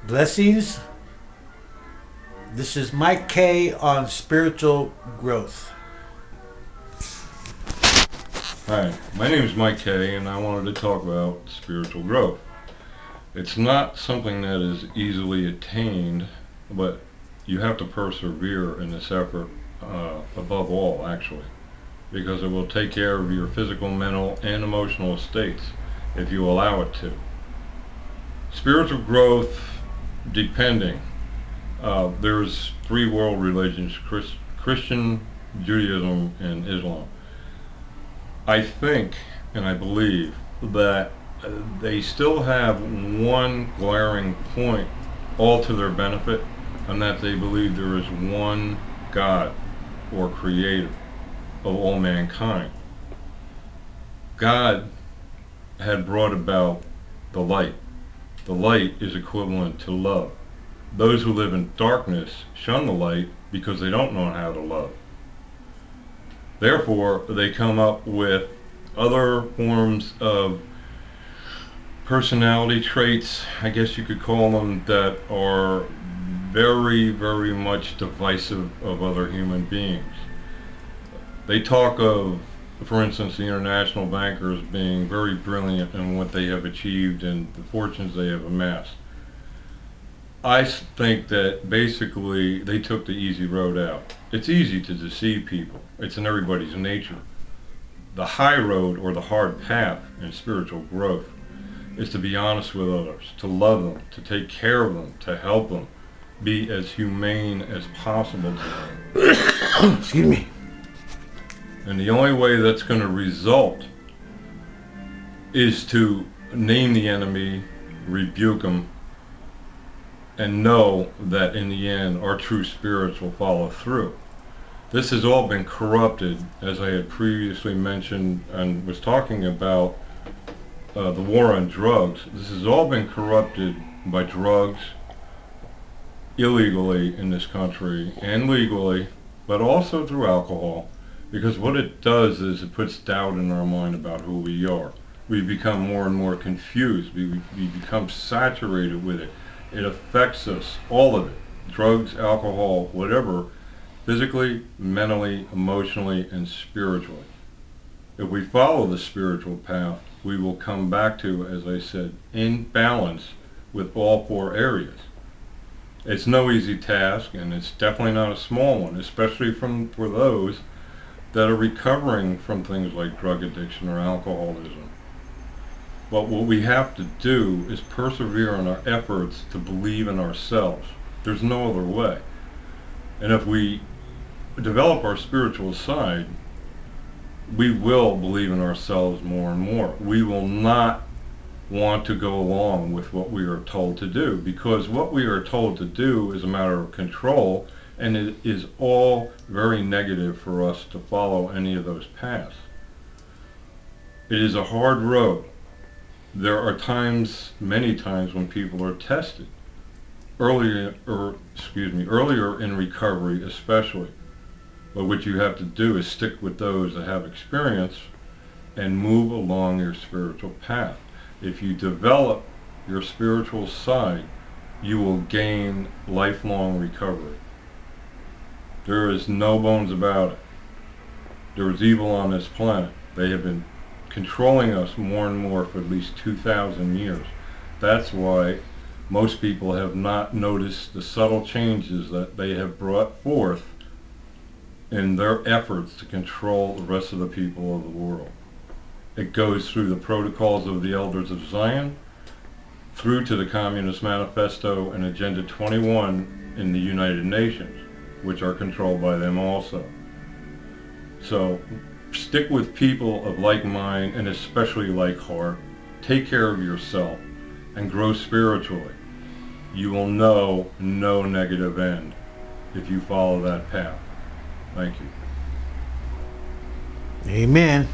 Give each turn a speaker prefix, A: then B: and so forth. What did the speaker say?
A: Blessings. This is Mike K on spiritual growth.
B: Hi, my name is Mike K, and I wanted to talk about spiritual growth. It's not something that is easily attained, but you have to persevere in this effort above all, actually, because it will take care of your physical, mental, and emotional states if you allow it to. Spiritual growth, depending. There's three world religions, Christian, Judaism, and Islam. I think and I believe that they still have one glaring point all to their benefit, and that they believe there is one God or creator of all mankind. God had brought about the light. The light is equivalent to love. Those who live in darkness shun the light because they don't know how to love. Therefore, they come up with other forms of personality traits, I guess you could call them, that are very, very much divisive of other human beings. They talk of, for instance, the international bankers being very brilliant in what they have achieved and the fortunes they have amassed. I think that basically they took the easy road out. It's easy to deceive people. It's in everybody's nature. The high road, or the hard path in spiritual growth, is to be honest with others, to love them, to take care of them, to help them, be as humane as possible to them.
A: Excuse me.
B: And the only way that's going to result is to name the enemy, rebuke him, and know that in the end our true spirits will follow through. This has all been corrupted, as I had previously mentioned and was talking about the war on drugs. This has all been corrupted by drugs illegally in this country and legally, but also through alcohol, because what it does is it puts doubt in our mind about who we are. We become more and more confused. We become saturated with it. It affects us, all of it, drugs, alcohol, whatever, physically, mentally, emotionally, and spiritually. If we follow the spiritual path, we will come back to, as I said, in balance with all four areas. It's no easy task, and it's definitely not a small one, especially for those that are recovering from things like drug addiction or alcoholism. But what we have to do is persevere in our efforts to believe in ourselves. There's no other way. And if we develop our spiritual side, we will believe in ourselves more and more. We will not want to go along with what we are told to do, because what we are told to do is a matter of control, and it is all very negative for us to follow any of those paths. It is a hard road. There are times, many times, when people are tested. Earlier in recovery especially. But what you have to do is stick with those that have experience and move along your spiritual path. If you develop your spiritual side, you will gain lifelong recovery. There is no bones about it. There is evil on this planet. They have been controlling us more and more for at least 2,000 years. That's why most people have not noticed the subtle changes that they have brought forth in their efforts to control the rest of the people of the world. It goes through the protocols of the Elders of Zion, through to the Communist Manifesto and Agenda 21 in the United Nations, which are controlled by them also. So stick with people of like mind and especially like heart. Take care of yourself and grow spiritually. You will know no negative end if you follow that path. Thank you.
A: Amen.